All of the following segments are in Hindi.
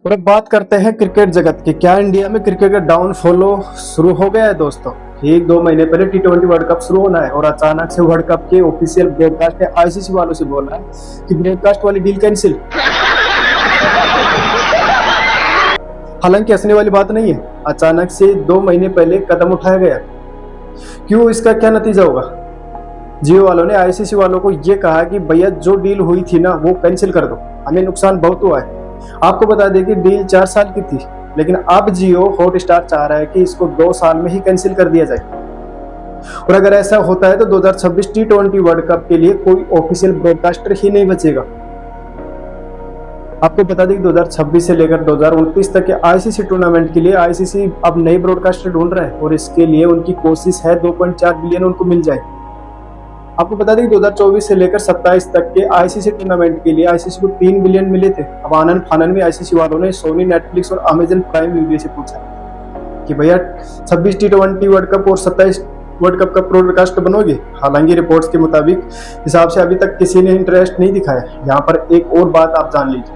और अब बात करते हैं क्रिकेट जगत की। क्या इंडिया में क्रिकेट का डाउनफॉल शुरू हो गया है दोस्तों? एक दो महीने पहले T20 वर्ल्ड कप शुरू होना है और अचानक से वर्ल्ड कप के ऑफिशियल ब्रॉडकास्ट ने आईसीसी वालों से बोला है कि ब्रॉडकास्ट वाली डील कैंसिल। हालांकि हंसने वाली बात नहीं है, अचानक से 2 महीने पहले कदम उठाया गया। क्यों, इसका क्या नतीजा होगा? जियो वालों ने आईसीसी वालों को ये कहा कि भैया जो डील हुई थी ना वो कैंसिल कर दो, हमें नुकसान बहुत हुआ है। आपको बता दें कि डील 4 साल की थी, लेकिन अब जियो हॉटस्टार चाह रहा है कि इसको 2 साल में ही कैंसिल कर दिया जाए। और अगर ऐसा होता है तो 2026 T20 वर्ल्ड कप के लिए कोई ऑफिशियल ब्रॉडकास्टर ही नहीं बचेगा। आपको बता दें कि 2026 से लेकर 2029 तक के आईसीसी टूर्नामेंट के लिए आईसीसी अब नए ब्रॉडकास्टर ढूंढ रहा है और इसके लिए उनकी कोशिश है 2.4 बिलियन उनको मिल जाए। आपको बता दें कि 2024 से लेकर 27 तक के आईसीसी टूर्नामेंट के लिए आईसीसी को 3 बिलियन मिले थे। अब आनंद फानन में आईसीसी वालों ने सोनी, नेटफ्लिक्स और अमेजन प्राइम वीडियो से पूछा कि भैया 26 T20 वर्ल्ड कप और 27 वर्ल्ड कप का ब्रॉडकास्ट बनोगे? हालांकि रिपोर्ट्स के मुताबिक हिसाब से अभी तक किसी ने इंटरेस्ट नहीं दिखाया। यहाँ पर एक और बात आप जान लीजिए,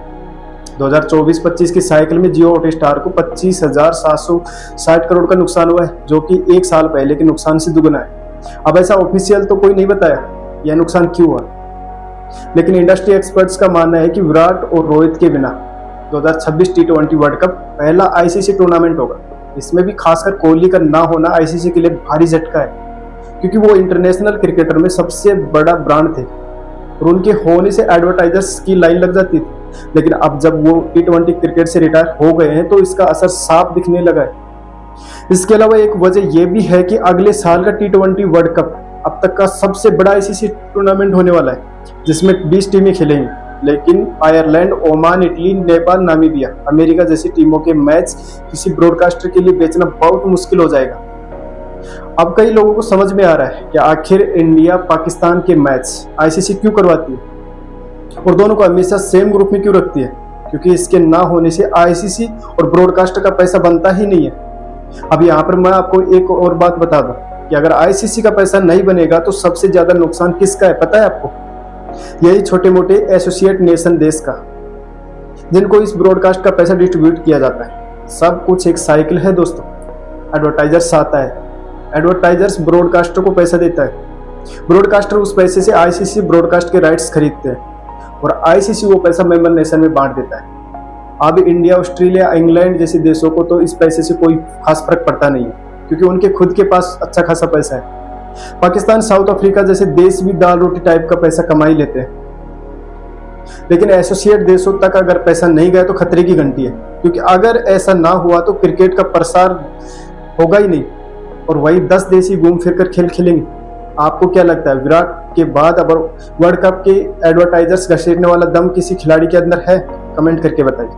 2024-25 की साइकिल में जियो हॉटस्टार को 25,760 करोड़ का नुकसान हुआ है, जो कि 1 साल पहले के नुकसान से दुगना है। अब ऐसा ऑफिशियल तो कोई नहीं बताया यह नुकसान क्यों हुआ, लेकिन इंडस्ट्री एक्सपर्ट्स का मानना है कि विराट और रोहित के बिना 2026 T20 वर्ल्ड कप पहला आईसीसी टूर्नामेंट होगा। इसमें भी खासकर कोहली का ना होना आईसीसी के लिए भारी झटका है, क्योंकि वो इंटरनेशनल क्रिकेटर में सबसे बड़ा ब्रांड थे और उनके होने से एडवर्टाइजर्स की लाइन लग जाती थी। लेकिन अब जब वो T20 क्रिकेट से रिटायर हो गए हैं तो इसका असर साफ दिखने लगा है। इसके अलावा एक वजह यह भी है कि अगले साल का T20 वर्ल्ड कप अब तक का सबसे बड़ा आईसीसी टूर्नामेंट होने वाला है, जिसमें 20 टीमें खेलेंगी। लेकिन Ireland, Oman, Italy, Nepal, Namibia, America जैसी टीमों के मैच किसी ब्रॉडकास्टर के लिए बेचना बहुत मुश्किल हो जाएगा। अब कई लोगों को समझ में आ रहा है कि आखिर इंडिया पाकिस्तान के मैच आईसीसी क्यों करवाती है और दोनों को हमेशा सेम ग्रुप में क्यों रखती है, क्योंकि इसके ना होने से आईसीसी और ब्रॉडकास्टर का पैसा बनता ही नहीं है। अब यहाँ पर मैं आपको एक और बात बता दूं कि अगर आईसीसी का पैसा नहीं बनेगा तो सबसे ज्यादा नुकसान किसका है पता है आपको? यही छोटे मोटे एसोसिएट नेशन देश का, जिनको इस ब्रॉडकास्ट का पैसा डिस्ट्रीब्यूट किया जाता है। सब कुछ एक साइकिल है दोस्तों। एडवर्टाइजर्स आता है, एडवर्टाइजर्स ब्रॉडकास्टर को पैसा देता है, ब्रॉडकास्टर उस पैसे से आईसीसी ब्रॉडकास्ट के राइट्स खरीदते हैं और आईसीसी वो पैसा मेंबर नेशन में बांट देता है। अब इंडिया, ऑस्ट्रेलिया, इंग्लैंड जैसे देशों को तो इस पैसे से कोई खास फर्क पड़ता नहीं है, क्योंकि उनके खुद के पास अच्छा खासा पैसा है। पाकिस्तान, साउथ अफ्रीका जैसे देश भी दाल रोटी टाइप का पैसा कमा ही लेते हैं। लेकिन एसोसिएट देशों तक अगर पैसा नहीं गया तो खतरे की घंटी है, क्योंकि अगर ऐसा ना हुआ तो क्रिकेट का प्रसार होगा ही नहीं और वही 10 देश ही घूम फिर कर खेल खेलेंगे। आपको क्या लगता है, विराट के बाद अब वर्ल्ड कप के एडवर्टाइजर्स घसीटने वाला दम किसी खिलाड़ी के अंदर है? कमेंट करके बताइए।